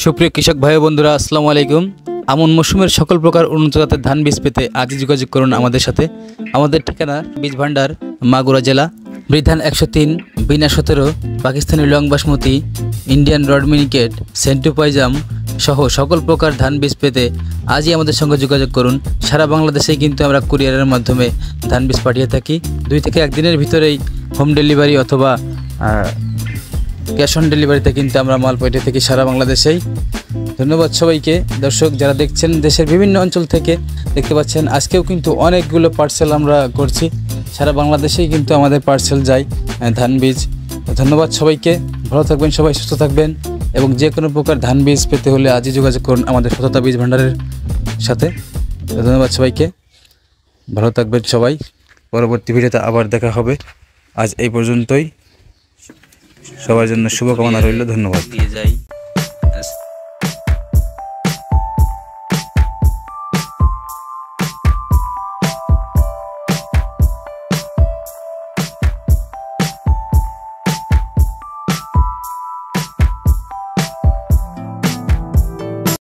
সুপ্রিয় কৃষক ভাই বন্ধুরা, আসসালামু আলাইকুম। আমন মৌসুমের সকল প্রকার উন্নত জাতের ধান বীজ পেতে আজই যোগাযোগ করুন আমাদের সাথে। আমাদের ঠিকানা বীজ ভান্ডার, মাগুরা জেলা। বৃধান 103, বিনা 17, Pakistani long basmati, Indian rod Miniket, Sentu Paijam সহ সকল প্রকার ধান বীজ পেতে আজই আমাদের সঙ্গে যোগাযোগ করুন। সারা বাংলাদেশেই কিন্তু আমরা কুরিয়ারের মাধ্যমে ধান বীজ পাঠিয়ে থাকি। 2 থেকে 1 দিনের ভিতরেই হোম ডেলিভারি অথবা ক্যাশ অন ডেলিভারিতে কিন্তু আমরা মাল পাঠিয়ে থাকি সারা বাংলাদেশেই। ধন্যবাদ সবাইকে। দর্শক যারা দেখছেন দেশের বিভিন্ন অঞ্চল থেকে, দেখতে পাচ্ছেন আজকেও কিন্তু অনেকগুলো পার্সেল আমরা করছি। সারা বাংলাদেশেই কিন্তু আমাদের পার্সেল যায় ধান বীজ। ধন্যবাদ সবাইকে। ভালো থাকবেন সবাই, সুস্থ থাকবেন এবং যে কোনো প্রকার ধান বীজ পেতে হলে আজই যোগাযোগ করুন আমাদের সততা বীজ ভান্ডারের সাথে। ধন্যবাদ সবাইকে, ভালো থাকবেন সবাই। পরবর্তী ভিডিওতে আবার দেখা হবে। আজ এই পর্যন্তই। সবার জন্য শুভকামনা রইল। ধন্যবাদ দিয়ে যাই।